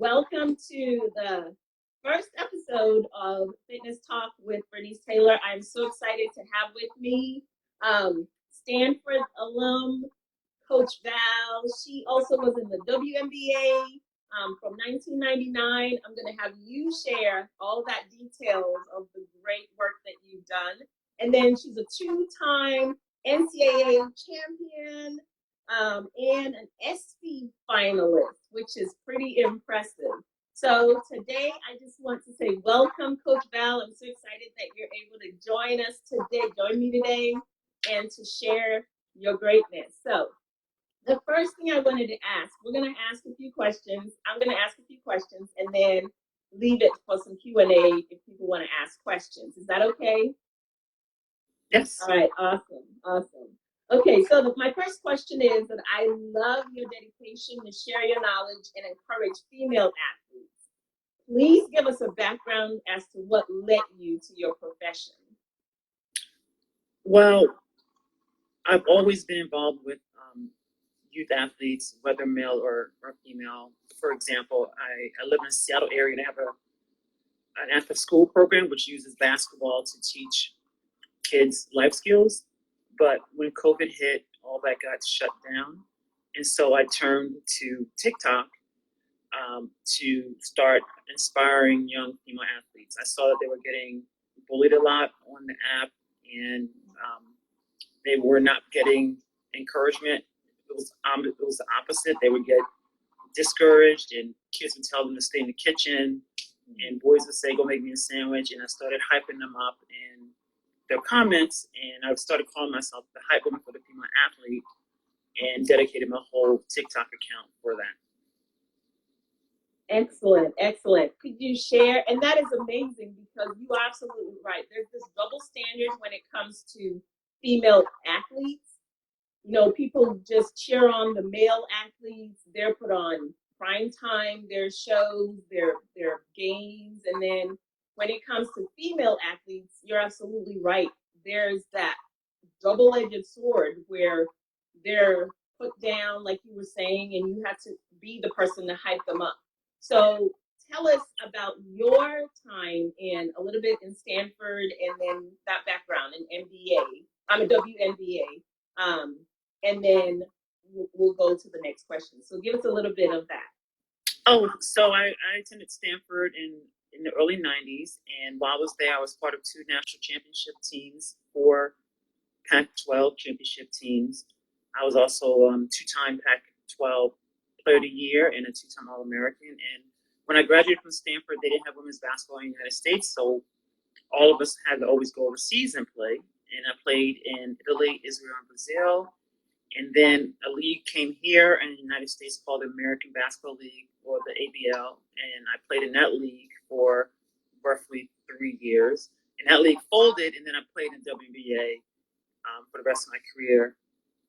Welcome to the first episode of Fitness Talk with Bernice Taylor. I'm so excited to have with me Stanford alum Coach Val. She also was in the WNBA from 1999. I'm going to have you share all that details of the great work that you've done. And then she's a two-time NCAA champion and an SP finalist, which is pretty impressive. So today, I just want to say welcome, Coach Val. I'm so excited that you're able to join me today, and to share your greatness. So the first thing I wanted to ask, we're going to ask a few questions. I'm going to ask a few questions and then leave it for some Q&A if people want to ask questions. Is that okay? Yes. All right, awesome. Okay, so my first question is that I love your dedication to share your knowledge and encourage female athletes. Please give us a background as to what led you to your profession. Well, I've always been involved with youth athletes, whether male or female. For example, I live in the Seattle area and I have an after-school program which uses basketball to teach kids life skills. But when COVID hit, all that got shut down. And so I turned to TikTok to start inspiring young female athletes. I saw that they were getting bullied a lot on the app, and they were not getting encouragement. It was the opposite. They would get discouraged, and kids would tell them to stay in the kitchen, and boys would say, "Go make me a sandwich." And I started hyping them up in their comments, and I started calling myself the hype woman for the female athlete, and dedicated my whole TikTok account for that. Excellent. Could you share? And that is amazing because you are absolutely right. There's this double standard when it comes to female athletes. You know, people just cheer on the male athletes. They're put on prime time, their shows, their games. And then when it comes to female athletes, you're absolutely right. There's that double-edged sword where they're put down, like you were saying, and you have to be the person to hype them up. So tell us about your time in a little bit in Stanford and then that background in NBA. I'm a WNBA. And then we'll go to the next question. So give us a little bit of that. Oh, so I attended Stanford in the early 90s. And while I was there, I was part of 2 national championship teams, 4 Pac-12 championship teams. I was also 2-time Pac-12 Player of the Year and a 2-time All-American. And when I graduated from Stanford, they didn't have women's basketball in the United States, so all of us had to always go overseas and play. And I played in Italy, Israel, and Brazil. And then a league came here in the United States called the American Basketball League, or the ABL. And I played in that league for roughly 3 years. And that league folded, and then I played in WNBA for the rest of my career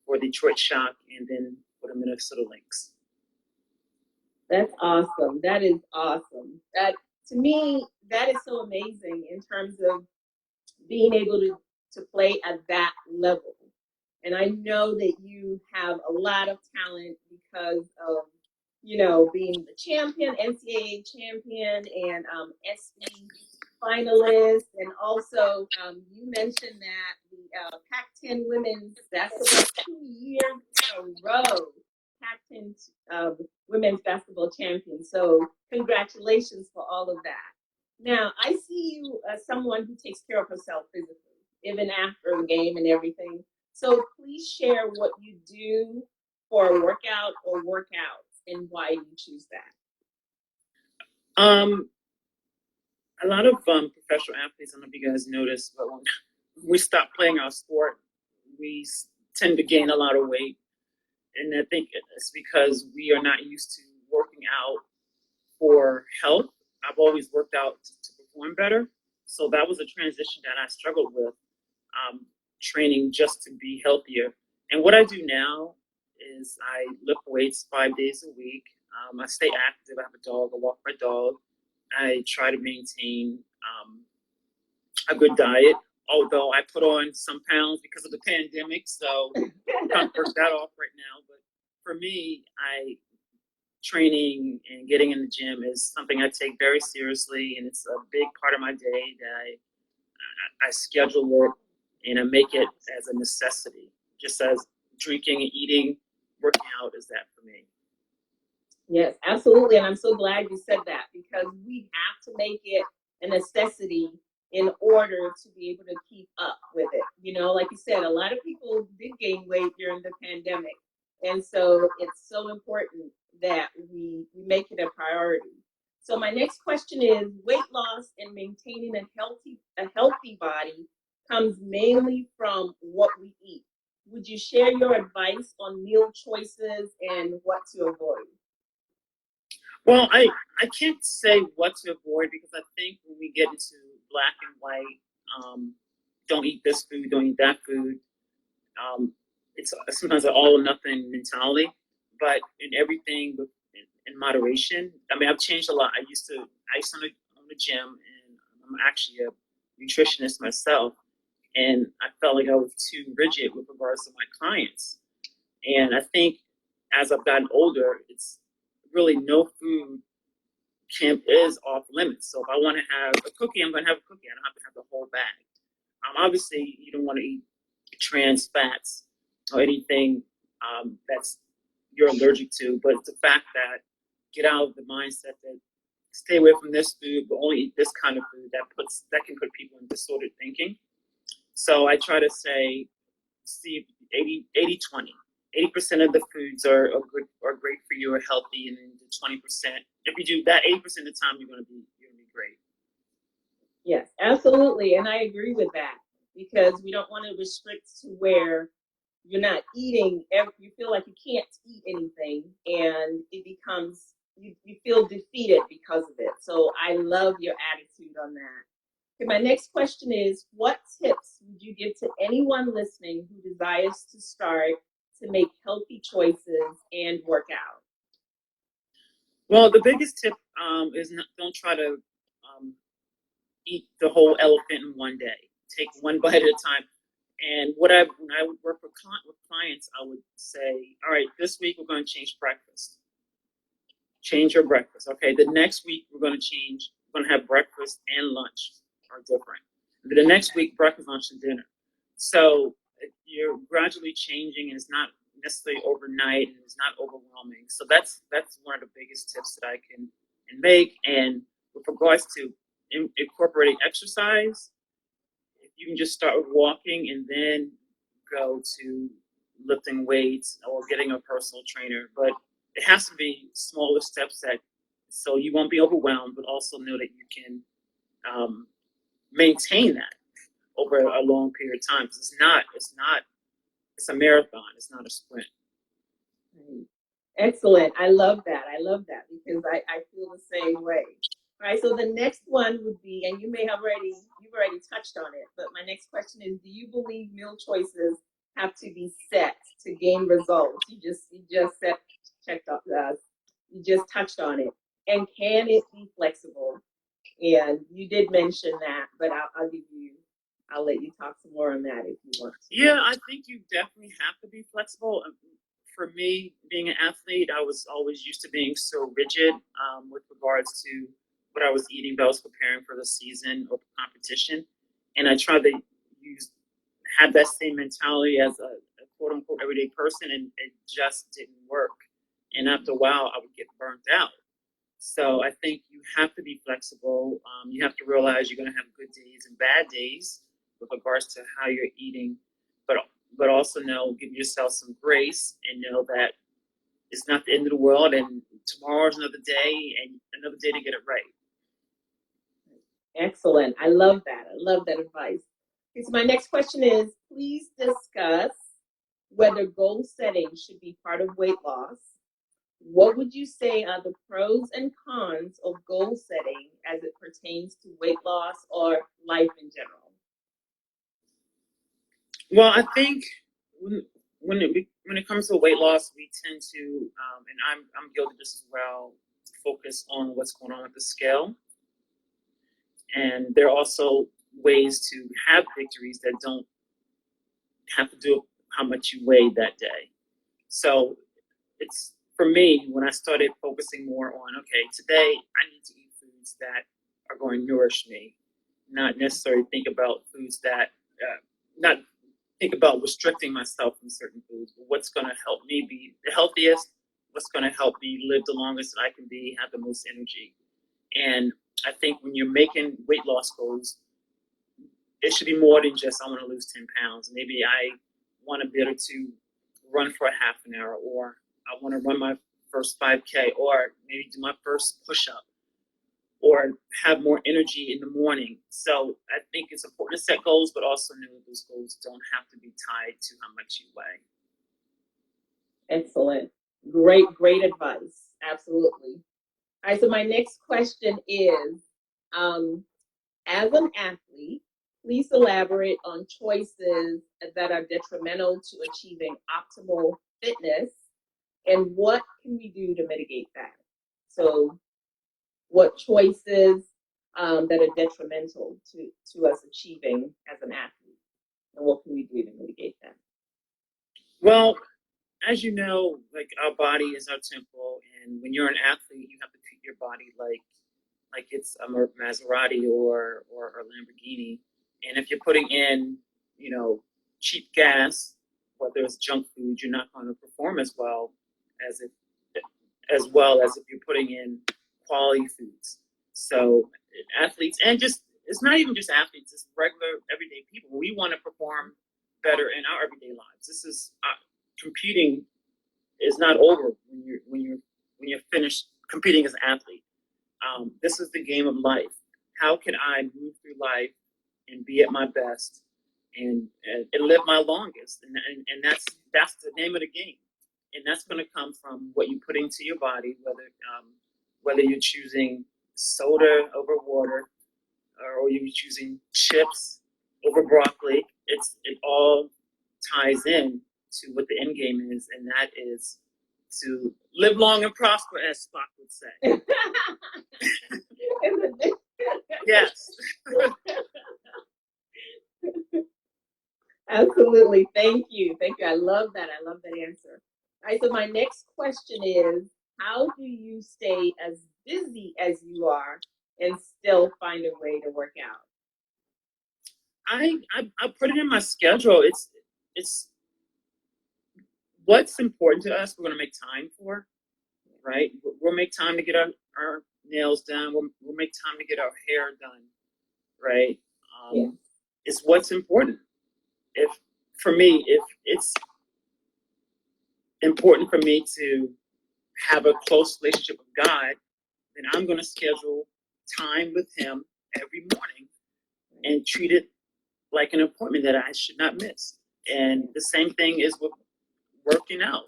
for Detroit Shock and then for the Minnesota Lynx. That's awesome. That is awesome. That, to me, that is so amazing in terms of being able to play at that level. And I know that you have a lot of talent because of, you know, being the champion, NCAA champion, and SP finalist. And also, you mentioned that the Pac-10 women's basketball 2 years in a row, Pac-10 women's basketball champion. So congratulations for all of that. Now, I see you as someone who takes care of herself physically, even after the game and everything. So please share what you do for a workout or workouts and why you choose that. A lot of professional athletes, I don't know if you guys noticed, but when we stop playing our sport, we tend to gain a lot of weight. And I think it's because we are not used to working out for health. I've always worked out to perform better. So that was a transition that I struggled with, training just to be healthier. And what I do now is I lift weights 5 days a week. I stay active. I have a dog. I walk my dog. I try to maintain a good diet, although I put on some pounds because of the pandemic. So I'm trying to work that off right now. But for me, training and getting in the gym is something I take very seriously, and it's a big part of my day that I schedule it and I make it as a necessity, just as drinking and eating, working out is that for me. Yes, absolutely. And I'm so glad you said that because we have to make it a necessity in order to be able to keep up with it. You know, like you said, a lot of people did gain weight during the pandemic. And so it's so important that we make it a priority. So my next question is weight loss and maintaining a healthy body comes mainly from what we eat. Would you share your advice on meal choices and what to avoid? Well, I can't say what to avoid because I think when we get into black and white, don't eat this food, don't eat that food, it's sometimes an all or nothing mentality. But in everything in moderation, I mean, I've changed a lot. I used to own a gym, and I'm actually a nutritionist myself, and I felt like I was too rigid with regards to my clients. And I think as I've gotten older, it's really no food camp is off limits. So if I want to have a cookie, I'm going to have a cookie. I don't have to have the whole bag. Obviously, you don't want to eat trans fats or anything that's you're allergic to, but it's the fact that get out of the mindset that stay away from this food, but only eat this kind of food that can put people in disordered thinking. So I try to say, see, 80 80% of the foods are good are great for you, are healthy, and then the 20%. If you do that 80% of the time, you're gonna be great. Yes, absolutely. And I agree with that because we don't want to restrict to where you're not eating, you feel like you can't eat anything and it becomes, you feel defeated because of it. So I love your attitude on that. Okay, my next question is what tips would you give to anyone listening who desires to start to make healthy choices and work out? Well, the biggest tip is not, don't try to um, eat the whole elephant in one day. Take one bite at a time. And when I would work with clients, I would say, all right, this week we're going to change breakfast. Change your breakfast. Okay, the next week we're going to change. We're going to have breakfast and lunch are different. And then the next week, breakfast, lunch, and dinner. So you're gradually changing, and it's not necessarily overnight, and it's not overwhelming. So that's one of the biggest tips that I can make. And with regards to incorporating exercise, if you can just start with walking and then go to lifting weights or getting a personal trainer, but it has to be smaller steps that so you won't be overwhelmed, but also know that you can um, maintain that over a long period of time. 'Cause it's a marathon. It's not a sprint. Right. Excellent. I love that. I love that because I feel the same way. All right. So the next one would be, and you've already touched on it, but my next question is, do you believe meal choices have to be set to gain results? You just checked off that. You just touched on it. And can it be flexible? And you did mention that, but I'll let you talk some more on that if you want to. Yeah, I think you definitely have to be flexible. For me, being an athlete, I was always used to being so rigid with regards to what I was eating, but I was preparing for the season or competition. And I tried to use have that same mentality as a quote unquote everyday person, and it just didn't work. And after a while, I would get burnt out. So I think you have to be flexible. You have to realize you're going to have good days and bad days with regards to how you're eating, but also know give yourself some grace and know that it's not the end of the world, and tomorrow's another day and another day to get it right. Excellent. I love that. I love that advice. Okay, so my next question is please discuss whether goal setting should be part of weight loss. What would you say are the pros and cons of goal setting as it pertains to weight loss or life in general? Well, I think when it comes to weight loss, we tend to, and I'm guilty of this as well, focus on what's going on with the scale. And there are also ways to have victories that don't have to do with how much you weigh that day. So it's for me, when I started focusing more on, okay, today I need to eat foods that are going to nourish me, not necessarily think about foods that, not think about restricting myself from certain foods, but what's going to help me be the healthiest, what's going to help me live the longest that I can be, have the most energy. And I think when you're making weight loss goals, it should be more than just I want to lose 10 pounds. Maybe I want to be able to run for a half an hour, or I want to run my first 5K, or maybe do my first push-up, or have more energy in the morning. So I think it's important to set goals, but also know that those goals don't have to be tied to how much you weigh. Excellent. Great advice. Absolutely. All right, so my next question is, as an athlete, please elaborate on choices that are detrimental to achieving optimal fitness, and what can we do to mitigate that? So, what choices that are detrimental to us achieving as an athlete, and what can we do to mitigate that? Well, as you know, like our body is our temple, and when you're an athlete, you have to treat your body like it's a Maserati or a Lamborghini. And if you're putting in, cheap gas, whether it's junk food, you're not going to perform as if as if you're putting in quality foods. So athletes, and just it's not even just athletes; it's regular everyday people. We want to perform better in our everyday lives. This is competing is not over when you're finished competing as an athlete. This is the game of life. How can I move through life and be at my best and live my longest? And that's the name of the game. And that's going to come from what you put into your body, whether you're choosing soda over water, or you're choosing chips over broccoli. It all ties in to what the end game is, and that is to live long and prosper, as Spock would say. Yes. Absolutely. Thank you. Thank you. I love that. I love that answer. All right. So my next question is, how do you stay as busy as you are and still find a way to work out? I put it in my schedule. It's what's important to us. We're going to make time for, right? We'll make time to get our nails done. We'll make time to get our hair done, right? Yeah. It's what's important. If it's important for me to have a close relationship with God, then I'm going to schedule time with Him every morning and treat it like an appointment that I should not miss. And the same thing is with working out.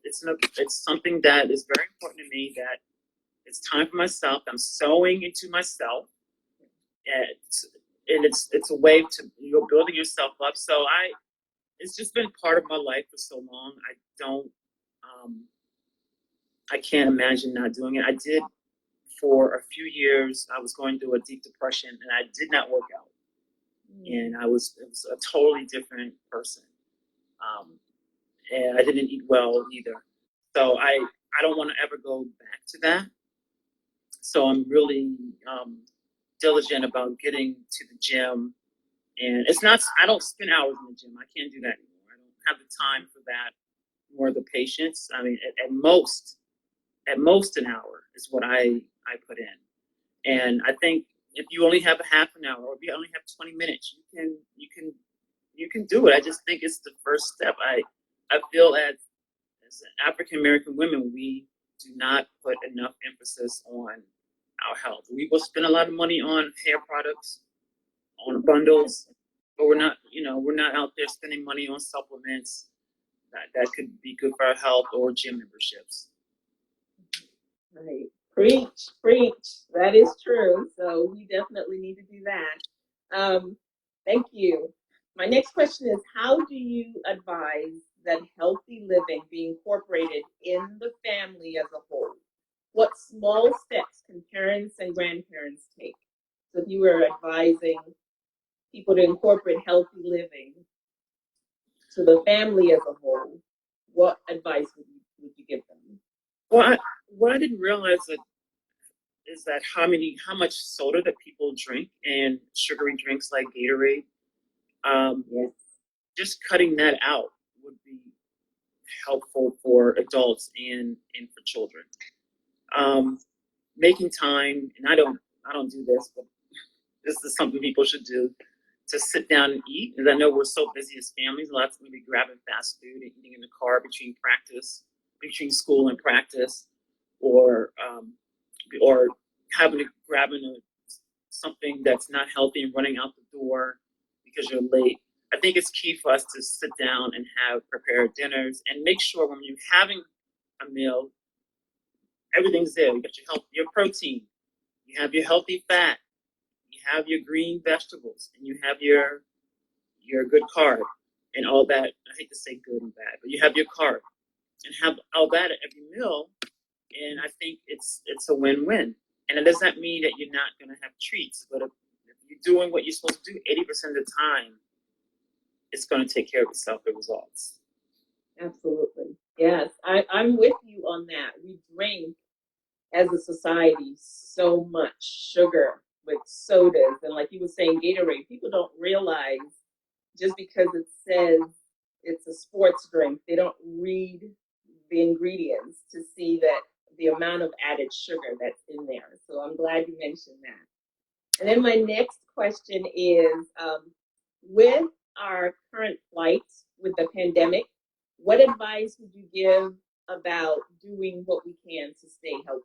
It's something that is very important to me, that it's time for myself. I'm sewing into myself. And it's a way to, you're building yourself up. So it's just been part of my life for so long. I can't imagine not doing it. I did for a few years. I was going through a deep depression, and I did not work out. And it was a totally different person. And I didn't eat well either. So I don't want to ever go back to that. So I'm really diligent about getting to the gym. And I don't spend hours in the gym. I can't do that anymore. I don't have the time for that, nor the patience. I mean, at most an hour is what I put in. And I think if you only have a half an hour, or if you only have 20 minutes, you can do it. I just think it's the first step. I feel as African American women, we do not put enough emphasis on our health. We will spend a lot of money on hair products, on bundles, but we're not out there spending money on supplements that could be good for our health, or gym memberships. Right. Preach, preach. That is true. So we definitely need to do that. Thank you. My next question is, how do you advise that healthy living be incorporated in the family as a whole? What small steps can parents and grandparents take? So if you were advising people to incorporate healthy living to the family as a whole, what advice would you give them? Well, what I didn't realize is that how much soda that people drink and sugary drinks like Gatorade. Yes. Just cutting that out would be helpful for adults and for children. Um, Making time, and I don't do this, but this is something people should do to sit down and eat. Because I know we're so busy as families, a lot of times we grabbing fast food and eating in the car between school and practice, or or grabbing something that's not healthy and running out the door because you're late. I think it's key for us to sit down and have prepared dinners and make sure when you're having a meal, everything's there. You got your protein, you have your healthy fat, you have your green vegetables, and you have your good carb and all that. I hate to say good and bad, but you have your carb and have all that at every meal. And I think it's a win-win. And it doesn't mean that you're not going to have treats, but if you're doing what you're supposed to do 80% of the time, it's going to take care of itself, the results. Absolutely. Yes. I'm with you on that. We drink as a society so much sugar with sodas. And like you were saying, Gatorade, people don't realize just because it says it's a sports drink, they don't read the ingredients to see that the amount of added sugar that's in there. So I'm glad you mentioned that. And then my next question is with our current plight with the pandemic, what advice would you give about doing what we can to stay healthy?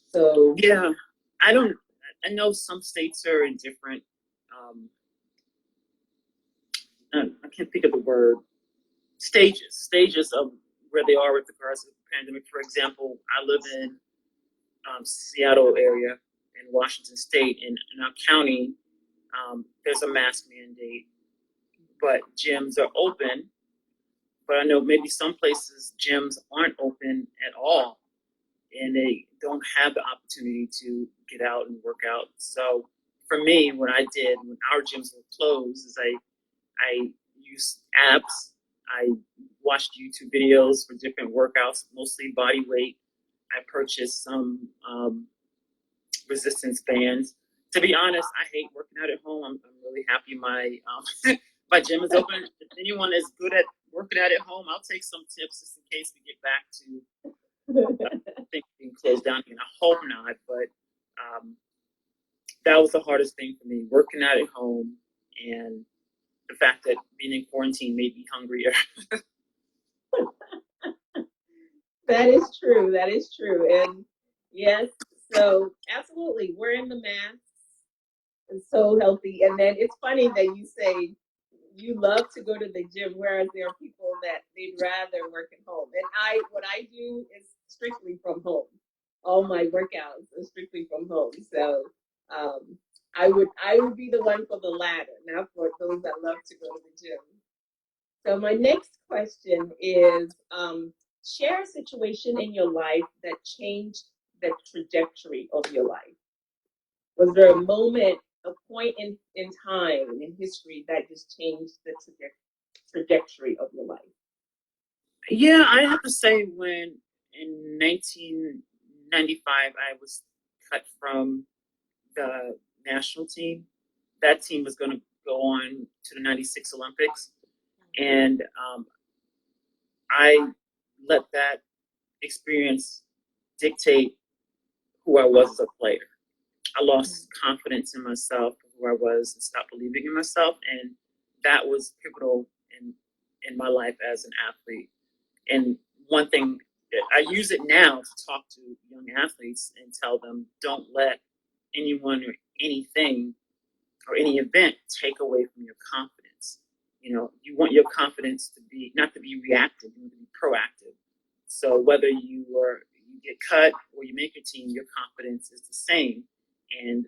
So, Yeah, I don't. I know some states are in different. Um, I can't think of the word. Stages of where they are with regards to the pandemic. For example, I live in Seattle area in Washington State, in our county. There's a mask mandate, but gyms are open. But I know maybe some places gyms aren't open at all, and they don't have the opportunity to get out and work out. So for me, what I did when our gyms were closed is I used apps. I watched YouTube videos for different workouts, mostly body weight. I purchased some resistance bands. To be honest, I hate working out at home. I'm really happy my gym is open. If anyone is good at working out at home, I'll take some tips just in case we get back to things being closed down. And I hope not, but that was the hardest thing for me, working out at home, and the fact that being in quarantine made me hungrier. that is true. That is true. And yes, so absolutely, we're in the masks and so healthy. And then it's funny that you say you love to go to the gym, whereas there are people that they'd rather work at home. And what I do is strictly from home. All my workouts are strictly from home. So um, I would be the one for the latter, not for those that love to go to the gym. So my next question is share a situation in your life that changed the trajectory of your life. Was there a moment, a point in time in history that just changed the trajectory of your life? Yeah, I have to say when in 1995 I was cut from the national team. That team was going to go on to the '96 Olympics, and I let that experience dictate who I was as a player. I lost confidence in myself, who I was, and stopped believing in myself, and that was pivotal in my life as an athlete. And one thing, I use it now to talk to young athletes and tell them, don't let anyone or anything or any event take away from your confidence. You want your confidence to be not to be reactive, you want to be proactive. So whether you get cut or you make your team, your confidence is the same. And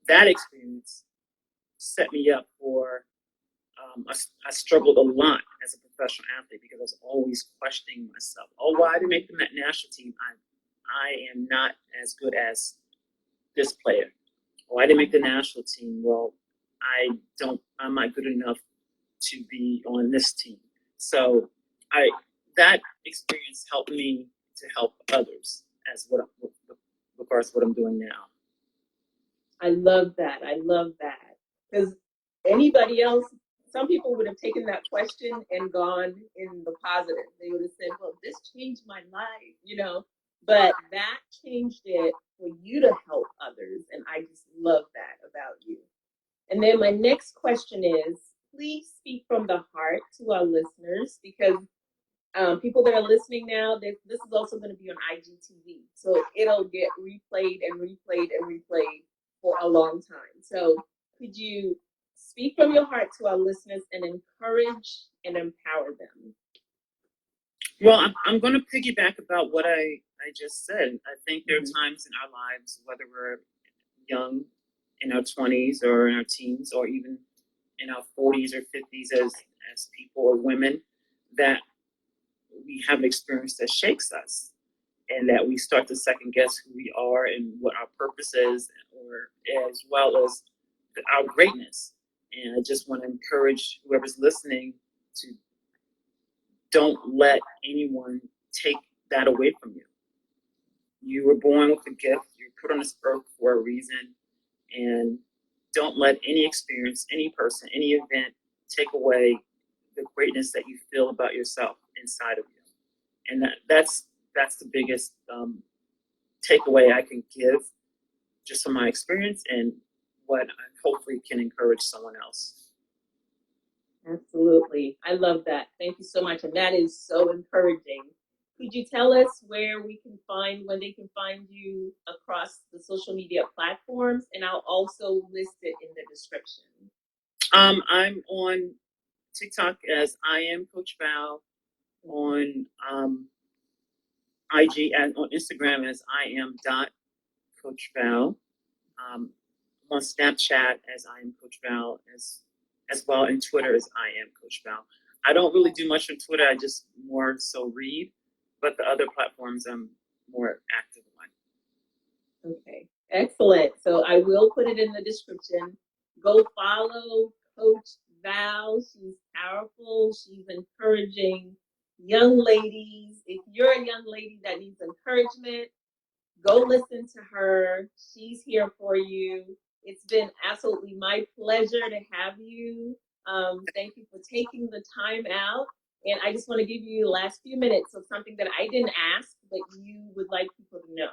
that experience set me up for. I struggled a lot as a professional athlete because I was always questioning myself. Oh, why did I make the national team? I am not as good as this player. Oh, I didn't make the national team. Well, I'm not good enough to be on this team. So that experience helped me to help others as with regards to what I'm doing now. I love that. I love that. Because anybody else, some people would have taken that question and gone in the positive. They would have said, well, this changed my life, but that changed it for you to help others. And I just love that about you. And then my next question is, please speak from the heart to our listeners, because people that are listening now, this is also going to be on IGTV. So it'll get replayed and replayed and replayed for a long time. So could you speak from your heart to our listeners and encourage and empower them? Well, I'm going to piggyback about what I just said. I think there are times in our lives, whether we're young, in our 20s or in our teens, or even in our 40s or 50s as people or women, that we have an experience that shakes us, and that we start to second guess who we are and what our purpose is, or as well as our greatness. And I just want to encourage whoever's listening to don't let anyone take that away from you. You were born with a gift. You're put on this earth for a reason, and don't let any experience, any person, any event take away the greatness that you feel about yourself inside of you. And that's the biggest takeaway I can give just from my experience, and what I hopefully can encourage someone else. Absolutely. I love that. Thank you so much. And that is so encouraging. Could you tell us where they can find you across the social media platforms? And I'll also list it in the description. I'm on TikTok as I am Coach Val, on IG and on Instagram as I am Coach Val. On Snapchat as I am Coach Val, as well, and Twitter as I am Coach Val. I don't really do much on Twitter. I just more so read, but the other platforms I'm more active on. Okay, excellent. So I will put it in the description. Go follow Coach Val. She's powerful. She's encouraging young ladies. If you're a young lady that needs encouragement, go listen to her. She's here for you. It's been absolutely my pleasure to have you. Thank you for taking the time out. And I just want to give you the last few minutes of something that I didn't ask, but you would like people to know.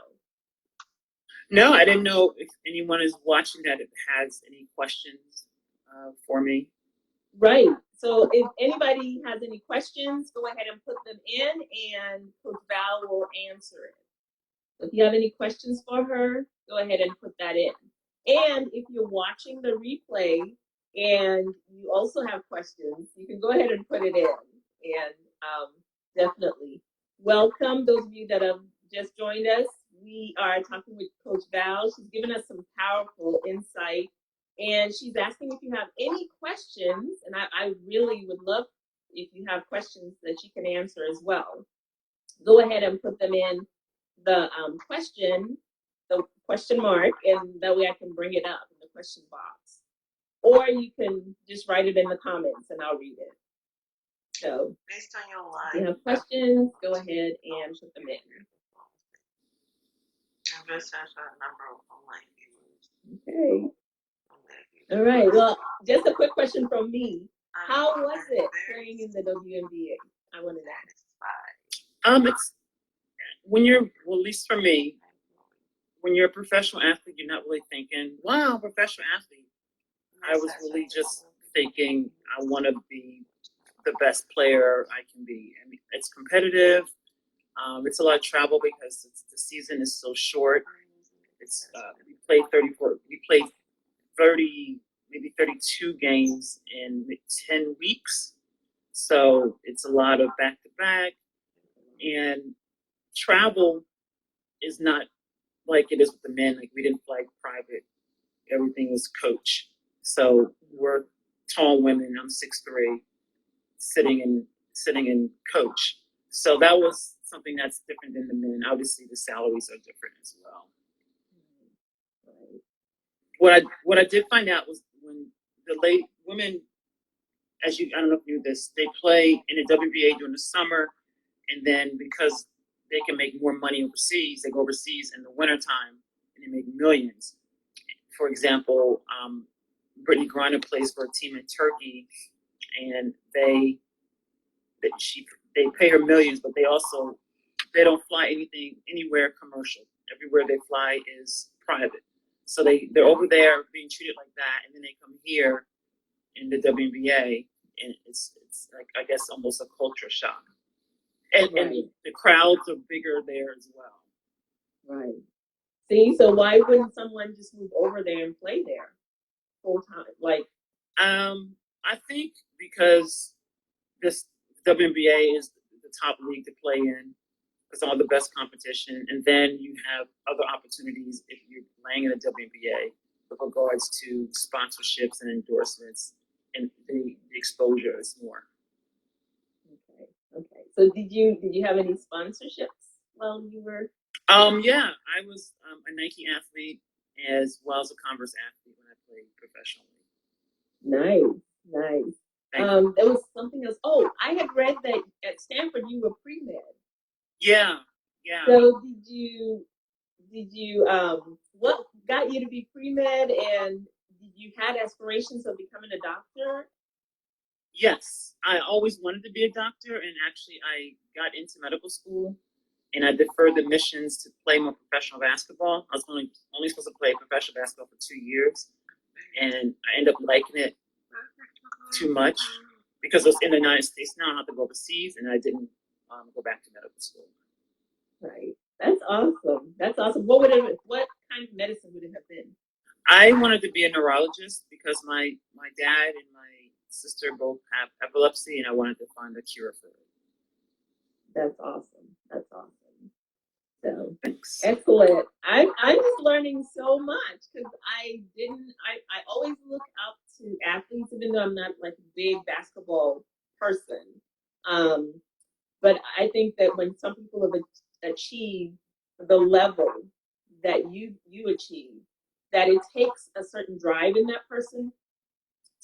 No, I didn't know if anyone is watching that has any questions for me. Right. So if anybody has any questions, go ahead and put them in, and Coach Val will answer it. If you have any questions for her, go ahead and put that in. And if you're watching the replay and you also have questions, you can go ahead and put it in. And definitely welcome those of you that have just joined us. We are talking with Coach Val. She's given us some powerful insight, and she's asking if you have any questions. And I really would love if you have questions that she can answer as well. Go ahead and put them in the question mark, and that way I can bring it up in the question box. Or you can just write it in the comments and I'll read it. So based on your life, if you have questions, go ahead and put them in. Okay. All right. Well, just a quick question from me. How was it playing in the WNBA? I want to know. It's when you're, well, at least for me, when you're a professional athlete, you're not really thinking, wow, professional athlete. I was really just thinking, I want to be the best player I can be. I mean, it's competitive. It's a lot of travel because the season is so short. It's we played 30, maybe 32 games in 10 weeks. So it's a lot of back to back, and travel is not like it is with the men. Like, we didn't fly private. Everything was coach. So we're tall women. I'm 6'3", sitting in coach. So that was something that's different than the men. Obviously, the salaries are different as well. What I did find out was when the women, I don't know if you knew this, they play in the WNBA during the summer, and then because they can make more money overseas. They go overseas in the wintertime and they make millions. For example, Brittany Griner plays for a team in Turkey, and they pay her millions, but they don't fly anywhere commercial. Everywhere they fly is private. So they're over there being treated like that, and then they come here in the WNBA, and it's like, I guess, almost a culture shock. And the crowds are bigger there as well. Right. See, so why wouldn't someone just move over there and play there full time? Like, I think because this WNBA is the top league to play in. It's all the best competition, and then you have other opportunities if you're playing in the WNBA with regards to sponsorships and endorsements, and the exposure is more. okay. So did you have any sponsorships while you were? Yeah, I was a Nike athlete as well as a Converse athlete when I played professionally. Nice. There was something else. Oh, I had read that at Stanford you were pre-med. Yeah. So did you what got you to be pre-med, and did you had aspirations of becoming a doctor? Yes, I always wanted to be a doctor, and actually I got into medical school, and I deferred admissions to play more professional basketball. I was only supposed to play professional basketball for 2 years, and I ended up liking it too much because it was in the United States. Now I have to go overseas, and I didn't go back to medical school. Right. That's awesome. What kind of medicine would it have been? I wanted to be a neurologist because my dad and my sister both have epilepsy, and I wanted to find a cure for it. That's awesome. So Thanks. excellent. I'm just learning so much because I always look up to athletes, even though I'm not like a big basketball person. But I think that when some people have achieved the level that you achieve, that it takes a certain drive in that person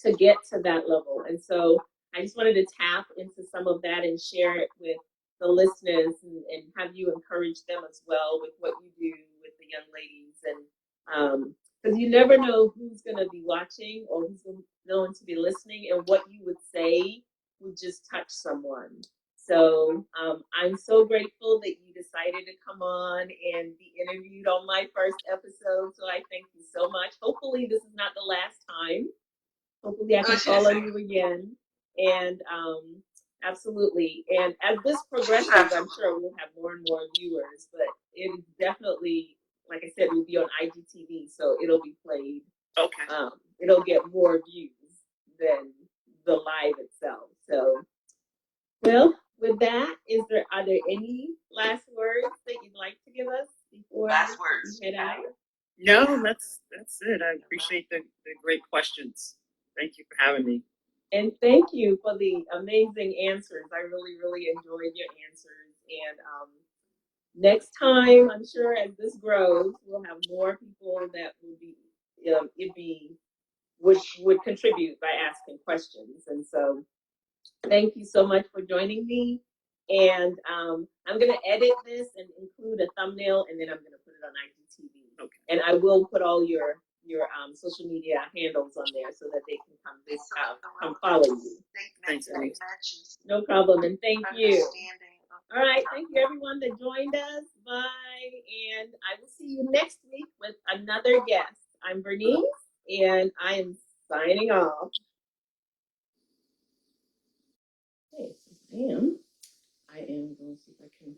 to get to that level. And so I just wanted to tap into some of that and share it with the listeners, and have you encourage them as well with what you do with the young ladies. And because you never know who's going to be watching or who's going to be listening, and what you would say would just touch someone. So I'm so grateful that you decided to come on and be interviewed on my first episode. So I thank you so much. Hopefully this is not the last time. Hopefully I can call on you again. And absolutely. And as this progresses, I'm sure we'll have more and more viewers, but it is definitely, like I said, will be on IGTV, so it'll be played. Okay. It'll get more views than the live itself. So, well, with that, are there any last words that you'd like to give us before we head out? No, that's it. I appreciate the great questions. Thank you for having me. And thank you for the amazing answers. I really, really enjoyed your answers. And next time, I'm sure as this grows, we'll have more people that would contribute by asking questions. And so, thank you so much for joining me. And I'm going to edit this and include a thumbnail, and then I'm going to put it on IGTV. Okay. And I will put all your social media handles on there so that they can come follow you. Thanks, Bernice. No problem, and thank you. All right, thank you everyone that joined us. Bye, and I will see you next week with another guest. I'm Bernice, and I am signing off. Okay, so I am going to see if I can